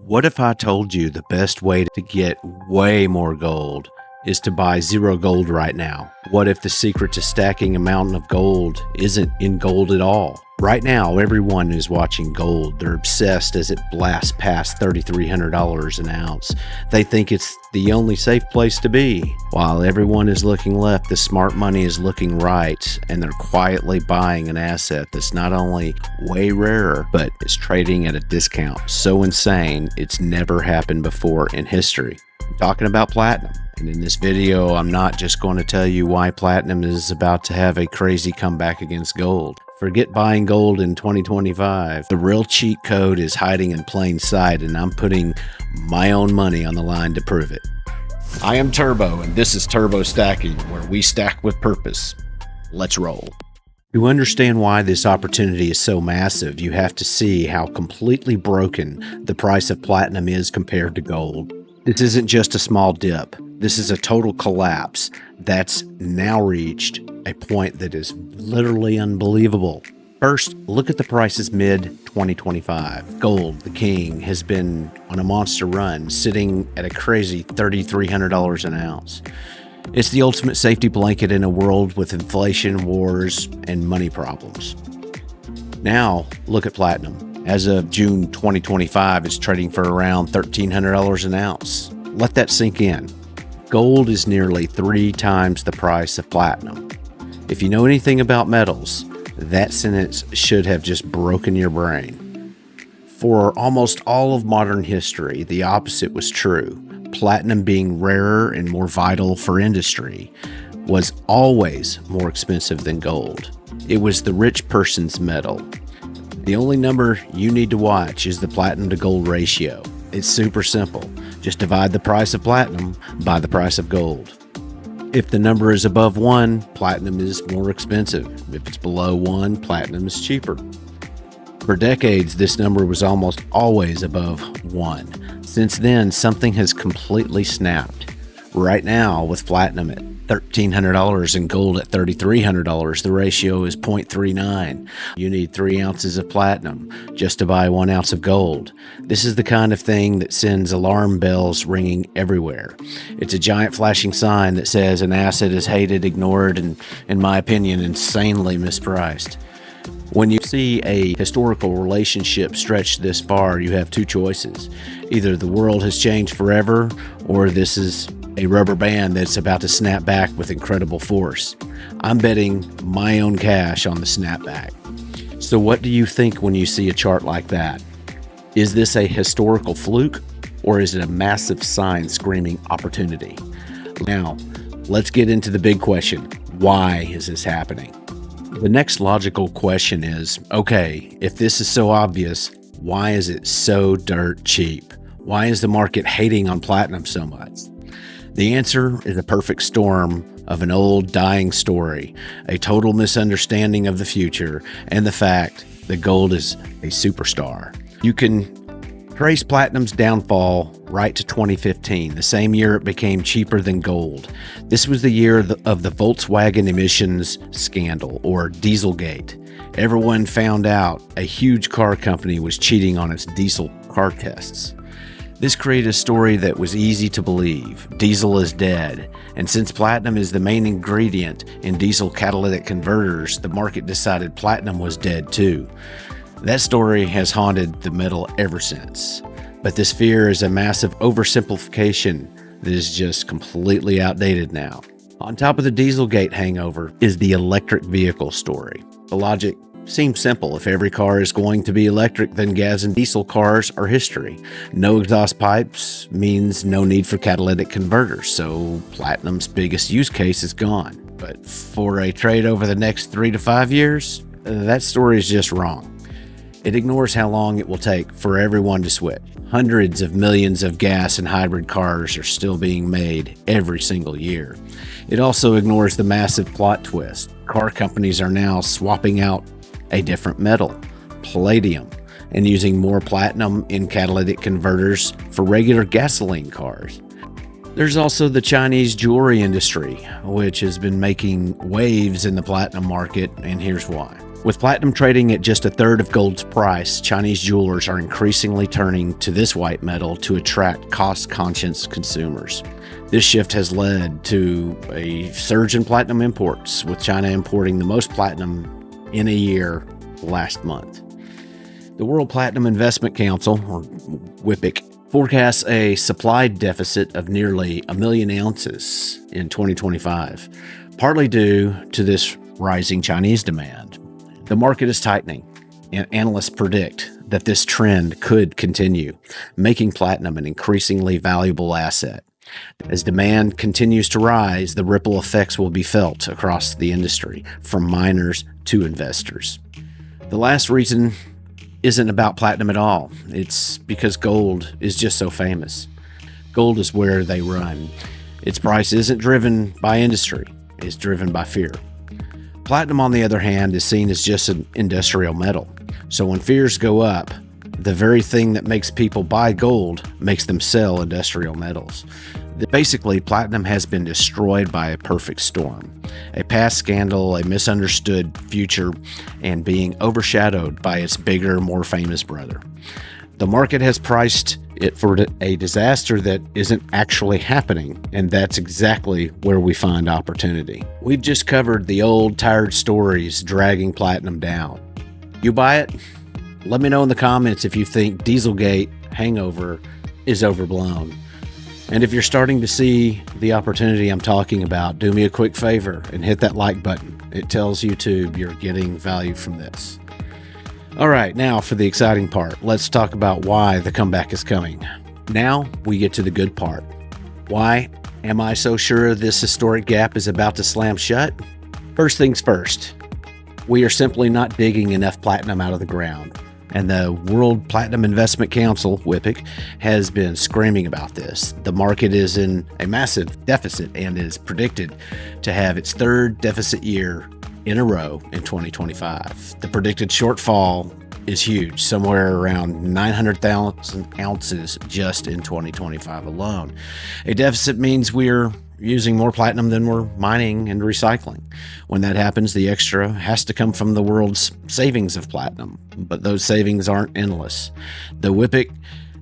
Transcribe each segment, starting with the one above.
What if I told you the best way to get way more gold is to buy zero gold right now? What if the secret to stacking a mountain of gold isn't in gold at all? Right now, everyone is watching gold. They're obsessed as it blasts past $3,300 an ounce. They think it's the only safe place to be. While everyone is looking left, the smart money is looking right, and they're quietly buying an asset that's not only way rarer, but is trading at a discount so insane it's never happened before in history. I'm talking about platinum. And in this video, I'm not just going to tell you why platinum is about to have a crazy comeback against gold. Forget buying gold in 2025. The real cheat code is hiding in plain sight, and I'm putting my own money on the line to prove it. I am Turbo, and this is Turbo Stacking, where we stack with purpose. Let's roll. To understand why this opportunity is so massive, you have to see how completely broken the price of platinum is compared to gold. This isn't just a small dip. This is a total collapse that's now reached a point that is literally unbelievable. First, look at the prices mid-2025. Gold, the king, has been on a monster run, sitting at a crazy $3,300 an ounce. It's the ultimate safety blanket in a world with inflation, wars, and money problems. Now, look at platinum. As of June 2025, it's trading for around $1,300 an ounce. Let that sink in. Gold is nearly 3 times the price of platinum. If you know anything about metals, that sentence should have just broken your brain. For almost all of modern history, the opposite was true. Platinum, being rarer and more vital for industry, was always more expensive than gold. It was the rich person's metal. The only number you need to watch is the platinum to gold ratio. It's super simple. Just divide the price of platinum by the price of gold. If the number is above 1, platinum is more expensive. If it's below 1, platinum is cheaper. For decades, this number was almost always above 1. Since then, something has completely snapped. Right now, with platinum at $1,300 and gold at $3,300, the ratio is 0.39. You need 3 ounces of platinum just to buy 1 ounce of gold. This is the kind of thing that sends alarm bells ringing everywhere. It's a giant flashing sign that says an asset is hated, ignored, and, in my opinion, insanely mispriced. When you see a historical relationship stretched this far, you have 2 choices. Either the world has changed forever, or this is a rubber band that's about to snap back with incredible force. I'm betting my own cash on the snapback. So what do you think when you see a chart like that? Is this a historical fluke, or is it a massive sign screaming opportunity? Now, let's get into the big question. Why is this happening? The next logical question is, okay, if this is so obvious, why is it so dirt cheap? Why is the market hating on platinum so much? The answer is a perfect storm of an old dying story, a total misunderstanding of the future, and the fact that gold is a superstar. You can trace platinum's downfall right to 2015, the same year it became cheaper than gold. This was the year of the Volkswagen emissions scandal, or Dieselgate. Everyone found out a huge car company was cheating on its diesel car tests. This created a story that was easy to believe. Diesel is dead. And since platinum is the main ingredient in diesel catalytic converters, the market decided platinum was dead too. That story has haunted the metal ever since. But this fear is a massive oversimplification that is just completely outdated now. On top of the Dieselgate hangover is the electric vehicle story. The logic seems simple. If every car is going to be electric, then gas and diesel cars are history. No exhaust pipes means no need for catalytic converters, so platinum's biggest use case is gone. But for a trade over the next 3 to 5 years, that story is just wrong. It ignores how long it will take for everyone to switch. Hundreds of millions of gas and hybrid cars are still being made every single year. It also ignores the massive plot twist. Car companies are now swapping out a different metal, palladium, and using more platinum in catalytic converters for regular gasoline cars. There's also the Chinese jewelry industry, which has been making waves in the platinum market, and here's why. With platinum trading at just a third of gold's price, Chinese jewelers are increasingly turning to this white metal to attract cost-conscious consumers. This shift has led to a surge in platinum imports, with China importing the most platinum in a year last month. The World Platinum Investment Council, or WPIC, forecasts a supply deficit of nearly 1 million ounces in 2025, partly due to this rising Chinese demand. The market is tightening, and analysts predict that this trend could continue, making platinum an increasingly valuable asset. As demand continues to rise, the ripple effects will be felt across the industry, from miners to investors. The last reason isn't about platinum at all. It's because gold is just so famous. Gold is where they run. Its price isn't driven by industry, it's driven by fear. Platinum, on the other hand, is seen as just an industrial metal. So when fears go up, the very thing that makes people buy gold makes them sell industrial metals. Basically, platinum has been destroyed by a perfect storm. A past scandal, a misunderstood future, and being overshadowed by its bigger, more famous brother. The market has priced it for a disaster that isn't actually happening, and that's exactly where we find opportunity. We've just covered the old, tired stories dragging platinum down. You buy it? Let me know in the comments if you think Dieselgate hangover is overblown. And if you're starting to see the opportunity I'm talking about, do me a quick favor and hit that like button. It tells YouTube you're getting value from this. All right, now for the exciting part. Let's talk about why the comeback is coming. Now we get to the good part. Why am I so sure this historic gap is about to slam shut? First things first, we are simply not digging enough platinum out of the ground. And the World Platinum Investment Council, WPIC, has been screaming about this. The market is in a massive deficit and is predicted to have its third deficit year in a row in 2025. The predicted shortfall is huge, somewhere around 900,000 ounces just in 2025 alone. A deficit means we're using more platinum than we're mining and recycling. When that happens, the extra has to come from the world's savings of platinum, but those savings aren't endless. The WPIC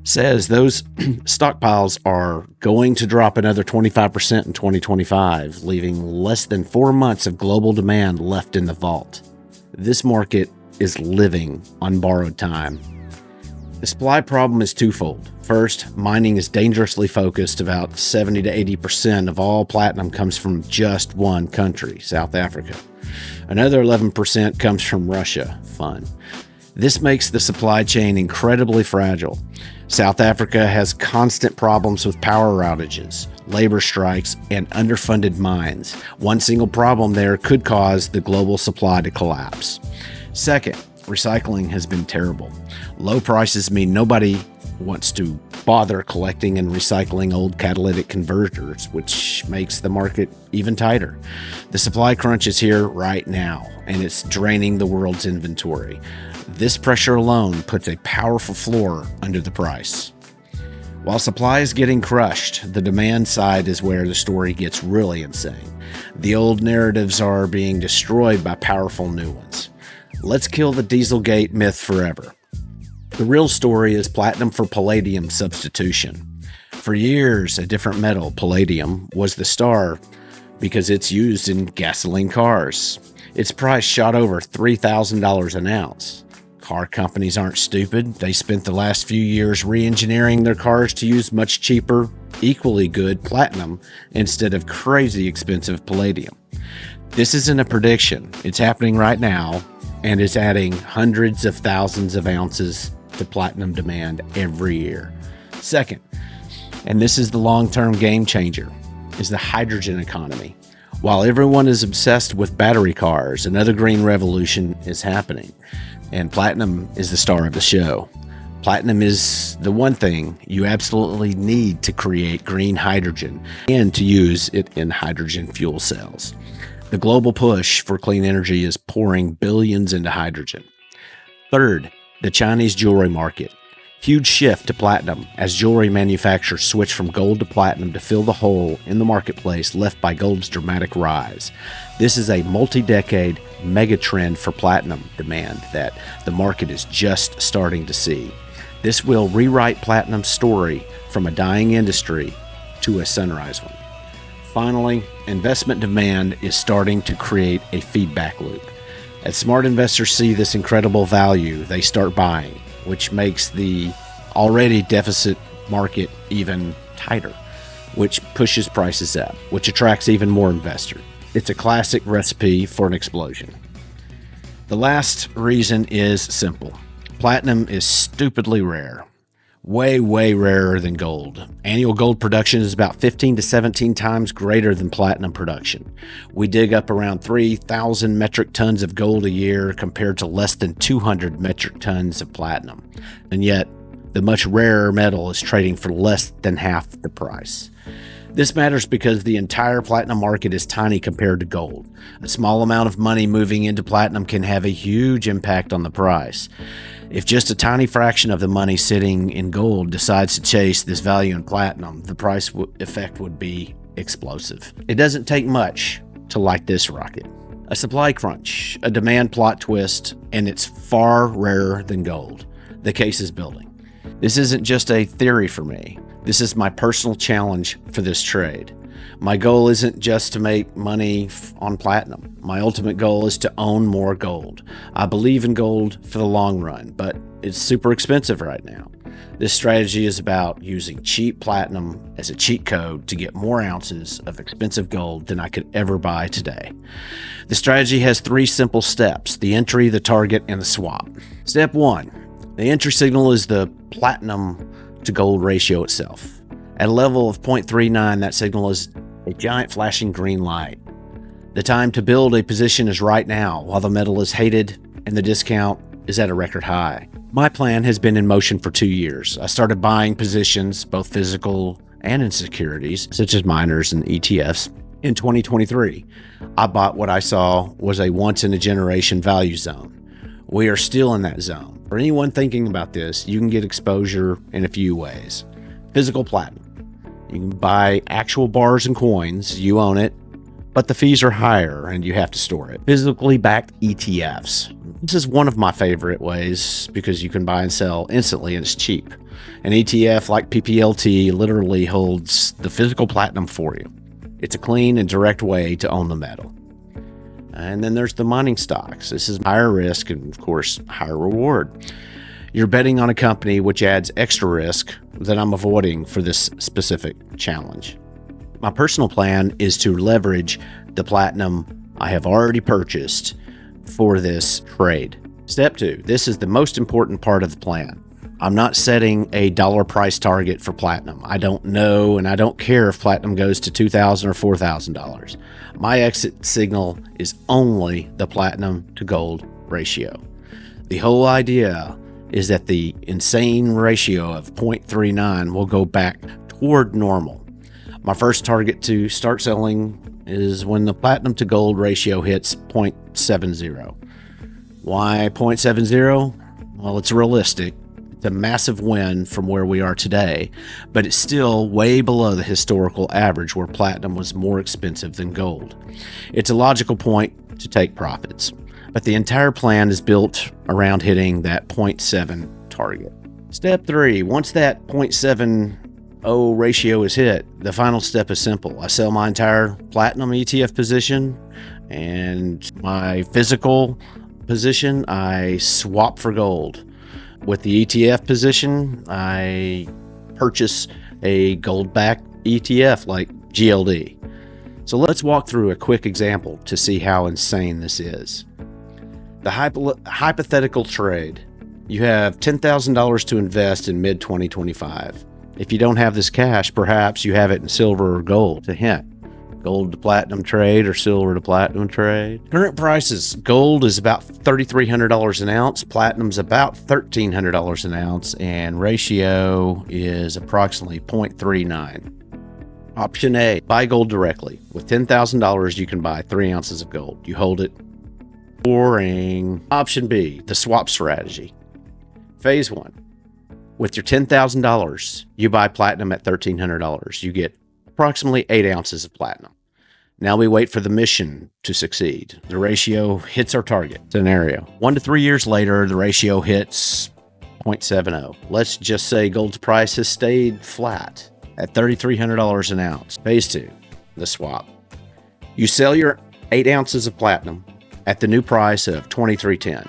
says those stockpiles are going to drop another 25% in 2025, leaving less than 4 months of global demand left in the vault. This market is living on borrowed time. The supply problem is twofold. First, mining is dangerously focused. About 70 to 80% of all platinum comes from just one country, South Africa. Another 11% comes from Russia. Fun. This makes the supply chain incredibly fragile. South Africa has constant problems with power outages, labor strikes, and underfunded mines. One single problem there could cause the global supply to collapse. Second, recycling has been terrible. Low prices mean nobody wants to bother collecting and recycling old catalytic converters, which makes the market even tighter. The supply crunch is here right now, and it's draining the world's inventory. This pressure alone puts a powerful floor under the price. While supply is getting crushed, the demand side is where the story gets really insane. The old narratives are being destroyed by powerful new ones. Let's kill the Dieselgate myth forever. The real story is platinum for palladium substitution. For years, a different metal, palladium, was the star because it's used in gasoline cars. Its price shot over $3,000 an ounce. Car companies aren't stupid. They spent the last few years re-engineering their cars to use much cheaper, equally good platinum instead of crazy expensive palladium. This isn't a prediction. It's happening right now, and is adding hundreds of thousands of ounces to platinum demand every year. Second, and this is the long-term game changer, is the hydrogen economy. While everyone is obsessed with battery cars, another green revolution is happening, and platinum is the star of the show. Platinum is the one thing you absolutely need to create green hydrogen and to use it in hydrogen fuel cells. The global push for clean energy is pouring billions into hydrogen. Third, the Chinese jewelry market. Huge shift to platinum as jewelry manufacturers switch from gold to platinum to fill the hole in the marketplace left by gold's dramatic rise. This is a multi-decade mega trend for platinum demand that the market is just starting to see. This will rewrite platinum's story from a dying industry to a sunrise one. Finally, investment demand is starting to create a feedback loop. As smart investors see this incredible value, they start buying, which makes the already deficit market even tighter, which pushes prices up, which attracts even more investors. It's a classic recipe for an explosion. The last reason is simple. Platinum is stupidly rare. Way rarer than gold. Annual gold production is about 15 to 17 times greater than platinum production. We dig up around 3,000 metric tons of gold a year compared to less than 200 metric tons of platinum. And yet, the much rarer metal is trading for less than half the price. This matters because the entire platinum market is tiny compared to gold. A small amount of money moving into platinum can have a huge impact on the price. If just a tiny fraction of the money sitting in gold decides to chase this value in platinum, the price effect would be explosive. It doesn't take much to light this rocket. A supply crunch, a demand plot twist, and it's far rarer than gold. The case is building. This isn't just a theory for me. This is my personal challenge for this trade. My goal isn't just to make money on platinum. My ultimate goal is to own more gold. I believe in gold for the long run, but it's super expensive right now. This strategy is about using cheap platinum as a cheat code to get more ounces of expensive gold than I could ever buy today. The strategy has 3 simple steps: the entry, the target, and the swap. Step 1. The entry signal is the platinum to gold ratio itself. At a level of 0.39, that signal is a giant flashing green light. The time to build a position is right now, while the metal is hated and the discount is at a record high. My plan has been in motion for 2 years. I started buying positions, both physical and in securities, such as miners and ETFs, in 2023. I bought what I saw was a once-in-a-generation value zone. We are still in that zone. For anyone thinking about this, you can get exposure in a few ways. Physical platinum. You can buy actual bars and coins, you own it, but the fees are higher and you have to store it. Physically backed ETFs. This is one of my favorite ways because you can buy and sell instantly and it's cheap. An ETF like PPLT literally holds the physical platinum for you. It's a clean and direct way to own the metal. And then there's the mining stocks. This is higher risk and, of course, higher reward. You're betting on a company which adds extra risk that I'm avoiding for this specific challenge. My personal plan is to leverage the platinum I have already purchased for this trade. Step 2. This is the most important part of the plan. I'm not setting a dollar price target for platinum. I don't know and I don't care if platinum goes to $2,000 or $4,000. My exit signal is only the platinum to gold ratio. The whole idea is that the insane ratio of 0.39 will go back toward normal. My first target to start selling is when the platinum to gold ratio hits 0.70. Why 0.70? Well, it's realistic. It's a massive win from where we are today, but it's still way below the historical average where platinum was more expensive than gold. It's a logical point to take profits, but the entire plan is built around hitting that 0.7 target. Step 3, once that 0.70 ratio is hit, the final step is simple. I sell my entire platinum ETF position and my physical position, I swap for gold. With the ETF position, I purchase a gold-backed ETF like GLD. So let's walk through a quick example to see how insane this is. The hypothetical trade. You have $10,000 to invest in mid-2025. If you don't have this cash, perhaps you have it in silver or gold. It's a hint. Gold to platinum trade or silver to platinum trade. Current prices. Gold is about $3,300 an ounce. Platinum's about $1,300 an ounce. And ratio is approximately 0.39. Option A, buy gold directly. With $10,000, you can buy 3 ounces of gold. You hold it. Boring. Option B, the swap strategy. Phase 1. With your $10,000, you buy platinum at $1,300. You get approximately 8 ounces of platinum. Now we wait for the mission to succeed. The ratio hits our target scenario. 1 to 3 years later, the ratio hits 0.70. Let's just say gold's price has stayed flat at $3,300 an ounce. Phase 2, the swap. You sell your 8 ounces of platinum at the new price of $2,310.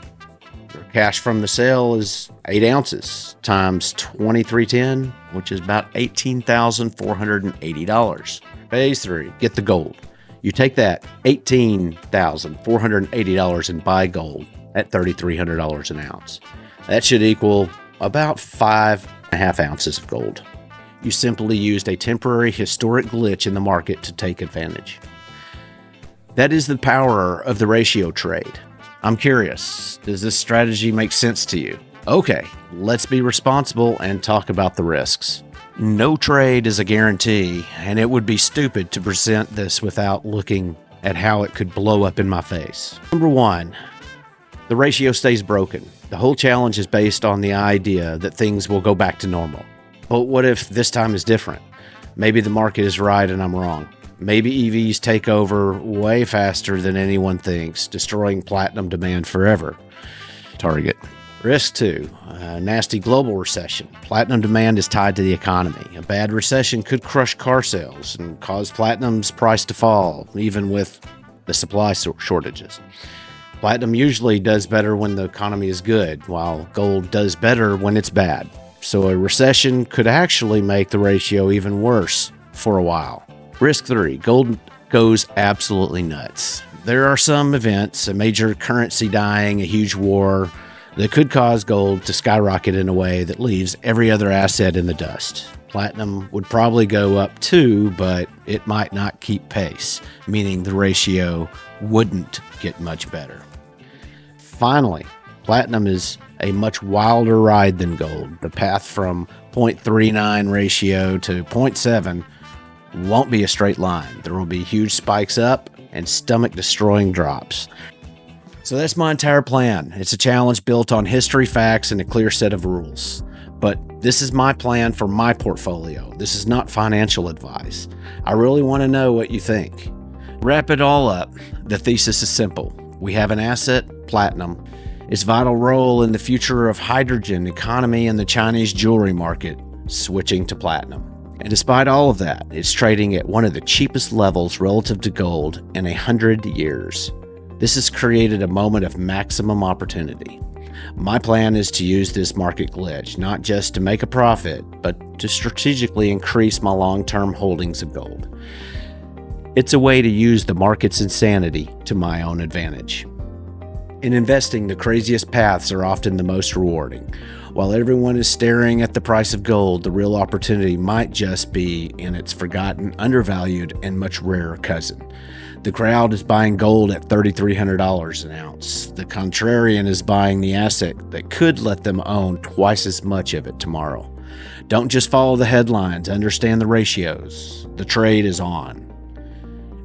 Your cash from the sale is 8 ounces times $2,310, which is about $18,480. Phase 3, get the gold. You take that $18,480 and buy gold at $3,300 an ounce. That should equal about 5.5 ounces of gold. You simply used a temporary historic glitch in the market to take advantage. That is the power of the ratio trade. I'm curious, does this strategy make sense to you? Okay, let's be responsible and talk about the risks. No trade is a guarantee, and it would be stupid to present this without looking at how it could blow up in my face. Number 1, the ratio stays broken. The whole challenge is based on the idea that things will go back to normal. But what if this time is different? Maybe the market is right and I'm wrong. Maybe EVs take over way faster than anyone thinks, destroying platinum demand forever. Target. Risk 2, a nasty global recession. Platinum demand is tied to the economy. A bad recession could crush car sales and cause platinum's price to fall, even with the supply shortages. Platinum usually does better when the economy is good, while gold does better when it's bad. So a recession could actually make the ratio even worse for a while. Risk 3, gold goes absolutely nuts. There are some events, a major currency dying, a huge war, that could cause gold to skyrocket in a way that leaves every other asset in the dust. Platinum would probably go up too, but it might not keep pace, meaning the ratio wouldn't get much better. Finally, platinum is a much wilder ride than gold. The path from 0.39 ratio to 0.7 won't be a straight line. There will be huge spikes up and stomach-destroying drops. So that's my entire plan. It's a challenge built on history, facts, and a clear set of rules. But this is my plan for my portfolio. This is not financial advice. I really want to know what you think. Wrap it all up. The thesis is simple. We have an asset, platinum. Its vital role in the future of hydrogen economy and the Chinese jewelry market, switching to platinum. And despite all of that, it's trading at one of the cheapest levels relative to gold in 100 years. This has created a moment of maximum opportunity. My plan is to use this market glitch, not just to make a profit, but to strategically increase my long-term holdings of gold. It's a way to use the market's insanity to my own advantage. In investing, the craziest paths are often the most rewarding. While everyone is staring at the price of gold, the real opportunity might just be in its forgotten, undervalued, and much rarer cousin. The crowd is buying gold at $3,300 an ounce. The contrarian is buying the asset that could let them own twice as much of it tomorrow. Don't just follow the headlines, understand the ratios. The trade is on.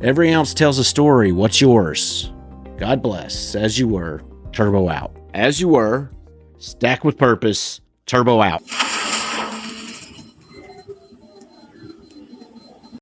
Every ounce tells a story. What's yours? God bless. As you were, Turbo out. As you were, stack with purpose, Turbo out.